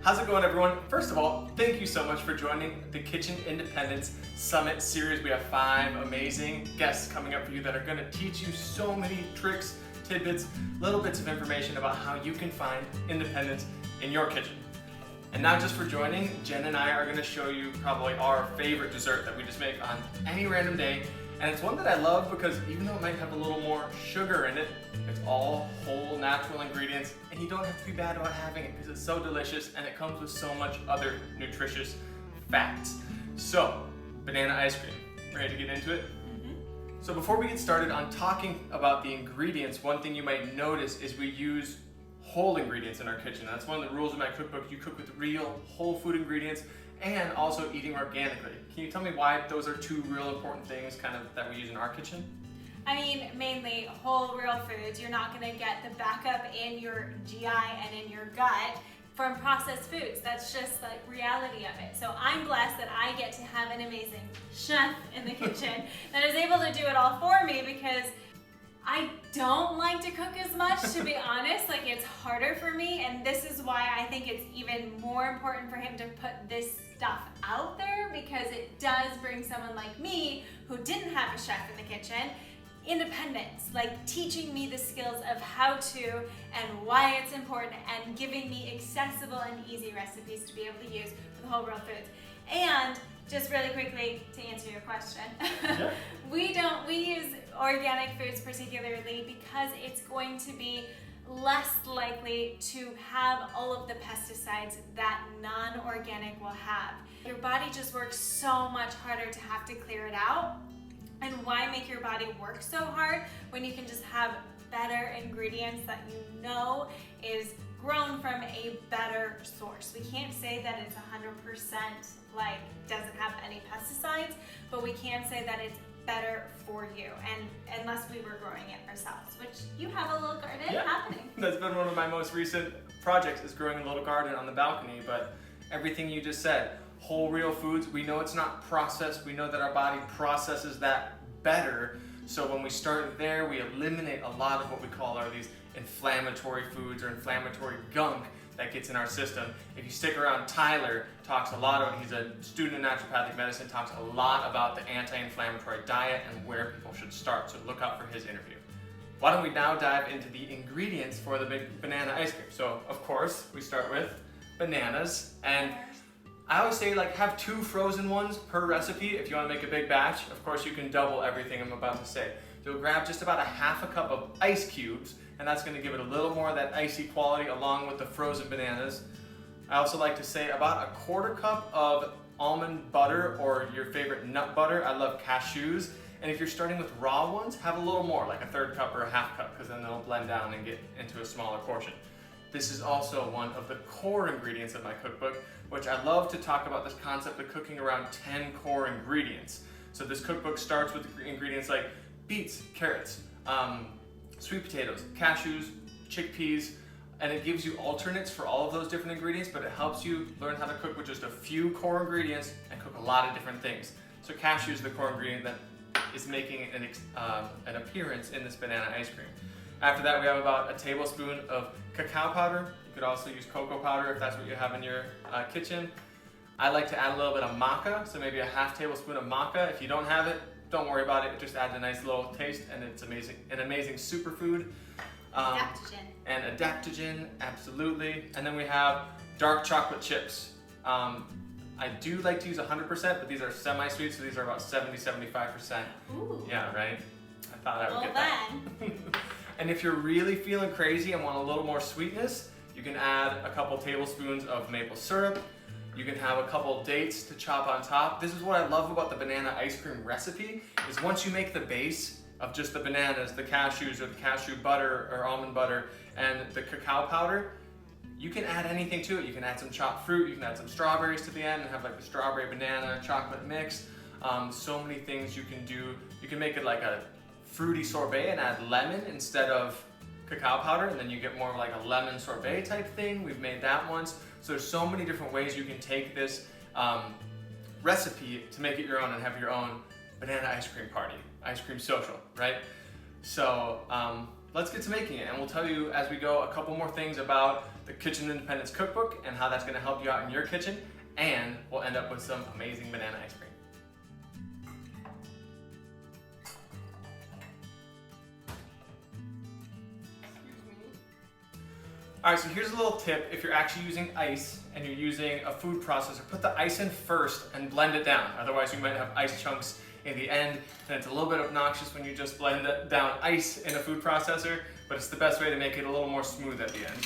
How's it going, everyone? First of all, thank you so much for joining the Kitchen Independence Summit series. We have 5 amazing guests coming up for you that are going to teach you so many tricks, tidbits, little bits of information about how you can find independence in your kitchen. And not just for joining, Jen and I are going to show you probably our favorite dessert that we just make on any random day. And it's one that I love because even though it might have a little more sugar in it, it's all whole natural ingredients and you don't have to be bad about having it because it's so delicious and it comes with so much other nutritious fats. So, banana ice cream. Ready to get into it? So before we get started on talking about the ingredients, one thing you might notice is we use whole ingredients in our kitchen. That's one of the rules of my cookbook. You cook with real whole food ingredients and also eating organically. Can you tell me why those are 2 real important things kind of that we use in our kitchen? I mean, mainly whole real foods. You're not going to get the backup in your GI and in your gut from processed foods. That's just the reality of it. So I'm blessed that I get to have an amazing chef in the kitchen that is able to do it all for me, because I don't like to cook as much, to be honest. Like, it's harder for me, and this is why I think it's even more important for him to put this stuff out there, because it does bring someone like me who didn't have a chef in the kitchen independence, like teaching me the skills of how to and why it's important, and giving me accessible and easy recipes to be able to use for the whole real foods. And just really quickly to answer your question, Yeah. we use organic foods particularly because it's going to be less likely to have all of the pesticides that non-organic will have. Your body just works so much harder to have to clear it out. And why make your body work so hard when you can just have better ingredients that you know is grown from a better source? We can't say that it's 100% like doesn't have any pesticides, but we can say that it's better for you, and unless we were growing it ourselves, which you have a little garden happening. That's been one of my most recent projects, is growing a little garden on the balcony. But everything you just said, whole real foods, we know it's not processed. We know that our body processes that better. So when we start there, we eliminate a lot of what we call are these inflammatory foods or inflammatory gunk that gets in our system. If you stick around, Tyler talks a lot about, he's a student in naturopathic medicine, talks a lot about the anti-inflammatory diet and where people should start. So look out for his interview. Why don't we now dive into the ingredients for the big banana ice cream? So of course, we start with bananas, and I always say, like, have 2 frozen ones per recipe if you want to make a big batch. Of course, you can double everything I'm about to say. You'll grab just about a ½ cup of ice cubes, and that's going to give it a little more of that icy quality along with the frozen bananas. I also like to say about a ¼ cup of almond butter or your favorite nut butter. I love cashews. And if you're starting with raw ones, have a little more, like a ¾ cup or a ½ cup, because then they'll blend down and get into a smaller portion. This is also one of the core ingredients of my cookbook, which I love to talk about this concept of cooking around 10 core ingredients. So this cookbook starts with ingredients like beets, carrots, sweet potatoes, cashews, chickpeas, and it gives you alternates for all of those different ingredients, but it helps you learn how to cook with just a few core ingredients and cook a lot of different things. So cashew is the core ingredient that is making an appearance in this banana ice cream. After that, we have about a tablespoon of cacao powder. You could also use cocoa powder if that's what you have in your kitchen. I like to add a little bit of maca, so maybe a ½ tablespoon of maca. If you don't have it, don't worry about it. It just adds a nice little taste, and it's amazing, an amazing superfood. Adaptogen. And adaptogen, absolutely. And then we have dark chocolate chips. I do like to use 100%, but these are semi-sweet, so these are about 70-75%. Ooh. Yeah, right? I thought I would Well get that. And if you're really feeling crazy and want a little more sweetness, you can add a couple tablespoons of maple syrup. You can have a couple dates to chop on top. This is what I love about the banana ice cream recipe, is once you make the base of just the bananas, the cashews, or the cashew butter or almond butter, and the cacao powder, you can add anything to it. You can add some chopped fruit, you can add some strawberries to the end and have like the strawberry banana chocolate mix. So many things you can do. You can make it like a fruity sorbet and add lemon instead of cacao powder, and then you get more of like a lemon sorbet type thing. We've made that once. So there's so many different ways you can take this recipe to make it your own and have your own banana ice cream party, ice cream social, right? So let's get to making it, and we'll tell you as we go a couple more things about the Kitchen Independence Cookbook and how that's going to help you out in your kitchen, and we'll end up with some amazing banana ice cream. Alright, so here's a little tip. If you're actually using ice and you're using a food processor, put the ice in first and blend it down. Otherwise you might have ice chunks in the end, and it's a little bit obnoxious when you just blend down ice in a food processor, but it's the best way to make it a little more smooth at the end.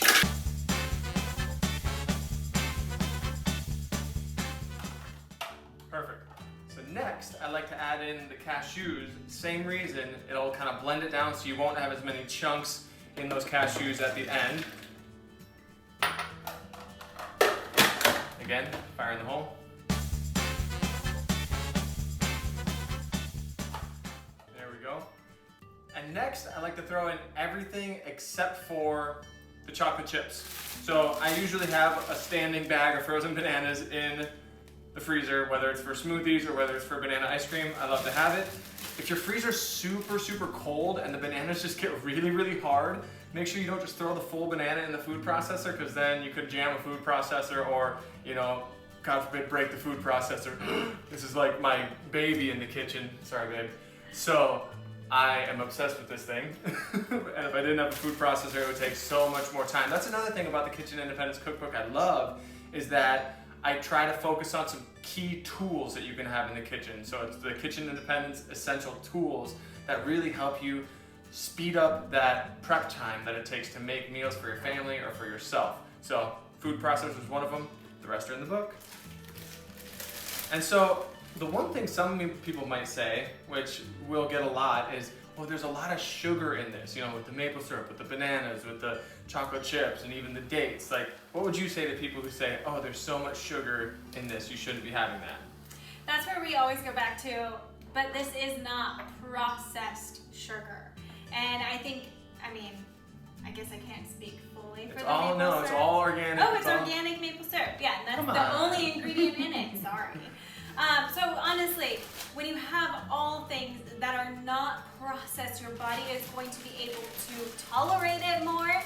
Perfect. So next, I like to add in the cashews. Same reason, it'll kind of blend it down so you won't have as many chunks in those cashews at the end. Again, fire in the hole. There we go. And next, I like to throw in everything except for the chocolate chips. So I usually have a standing bag of frozen bananas in the freezer, whether it's for smoothies or whether it's for banana ice cream. I love to have it. If your freezer's super, super cold and the bananas just get really, really hard, make sure you don't just throw the full banana in the food processor, because then you could jam a food processor or, you know, God forbid, break the food processor. This is like my baby in the kitchen. Sorry, babe. So I am obsessed with this thing. And if I didn't have a food processor, it would take so much more time. That's another thing about the Kitchen Independence Cookbook I love, is that I try to focus on some key tools that you can have in the kitchen. So it's the Kitchen Independence Essential Tools that really help you speed up that prep time that it takes to make meals for your family or for yourself. So food processor is one of them. The rest are in the book. And so the one thing some people might say, which we'll get a lot, is, well, there's a lot of sugar in this, you know, with the maple syrup, with the bananas, with the chocolate chips, and even the dates. Like, what would you say to people who say, oh, there's so much sugar in this, you shouldn't be having that? That's where we always go back to, but this is not processed sugar. And I think, I guess I can't speak fully for the maple syrup. It's all organic. Oh, it's organic maple syrup. Yeah, and that's the only ingredient in it. Sorry. So honestly, when you have all things that are not processed, your body is going to be able to tolerate it more,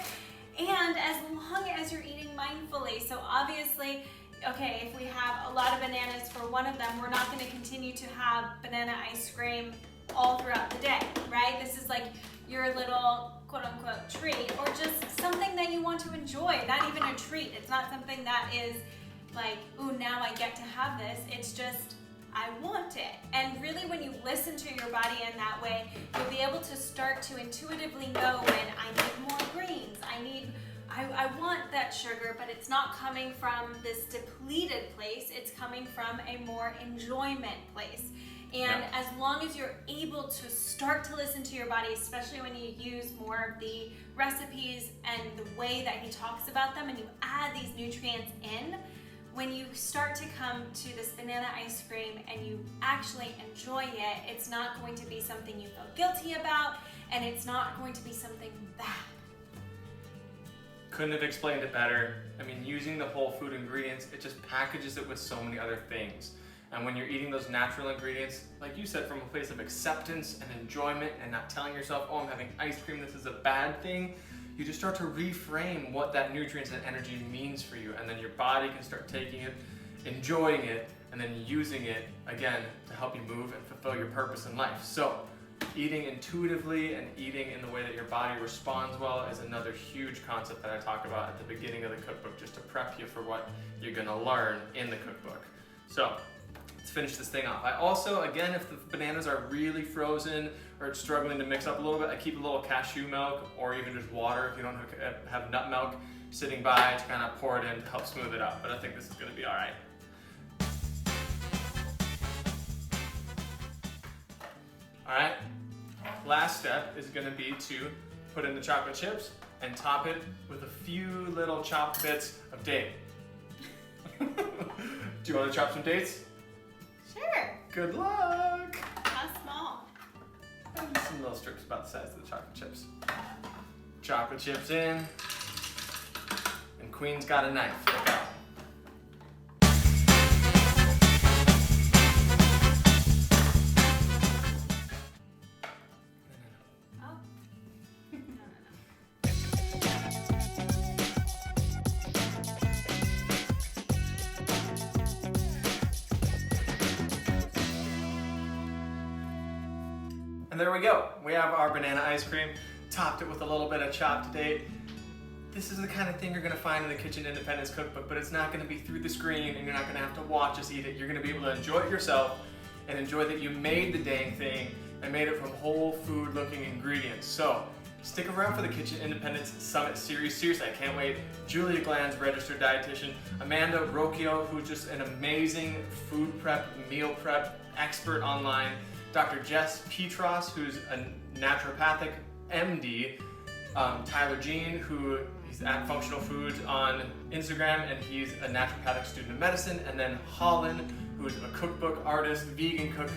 and as long as you're eating mindfully. So obviously, okay, if we have a lot of bananas for one of them, we're not going to continue to have banana ice cream all throughout the day, right? This is like your little quote-unquote treat, or just something that you want to enjoy. Not even a treat. It's not something that is like, ooh, now I get to have this. It's just, I want it. And really, when you listen to your body in that way, you'll be able to start to intuitively know when I need more greens. I want that sugar, but it's not coming from this depleted place. It's coming from a more enjoyment place. And as long as you're able to start to listen to your body, especially when you use more of the recipes and the way that he talks about them, and you add these nutrients in, when you start to come to this banana ice cream and you actually enjoy it, it's not going to be something you feel guilty about, and it's not going to be something bad. Couldn't have explained it better. Using the whole food ingredients, it just packages it with so many other things. And when you're eating those natural ingredients, like you said, from a place of acceptance and enjoyment, and not telling yourself, oh, I'm having ice cream, this is a bad thing, you just start to reframe what that nutrients and energy means for you. And then your body can start taking it, enjoying it, and then using it, again, to help you move and fulfill your purpose in life. So eating intuitively and eating in the way that your body responds well is another huge concept that I talk about at the beginning of the cookbook, just to prep you for what you're gonna learn in the cookbook. So let's finish this thing off. I also, again, if the bananas are really frozen or it's struggling to mix up a little bit, I keep a little cashew milk or even just water if you don't have nut milk sitting by to kind of pour it in to help smooth it out. But I think this is gonna be all right. All right, last step is gonna be to put in the chocolate chips and top it with a few little chopped bits of date. Do you want to chop some dates? Sure. Good luck. How small? Some little strips about the size of the chocolate chips. Chocolate chips in, and Queen's got a knife. Look out. there we go. We have our banana ice cream, topped it with a little bit of chopped date. This is the kind of thing you're gonna find in the Kitchen Independence Cookbook, but it's not gonna be through the screen and you're not gonna have to watch us eat it. You're gonna be able to enjoy it yourself and enjoy that you made the dang thing and made it from whole food looking ingredients. So stick around for the Kitchen Independence Summit Series. Seriously, I can't wait. Julia Glanz, registered dietitian. Amanda Rocchio, who's just an amazing food prep, meal prep expert online. Dr. Jess Peatross, who's a naturopathic MD. Tyler Jean, who he's at Functional Foods on Instagram, and he's a naturopathic student of medicine. And then Hollan, who's a cookbook artist, vegan cook,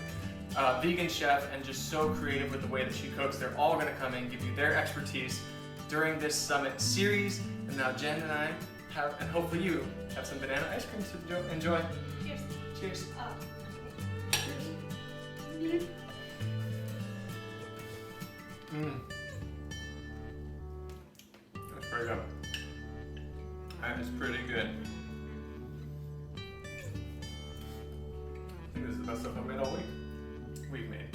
vegan chef, and just so creative with the way that she cooks. They're all gonna come in and give you their expertise during this summit series. And now Jen and I have, and hopefully you, have some banana ice cream to enjoy. Cheers. Cheers. That's pretty good. That is pretty good. I think this is the best stuff I've made all week. We've made.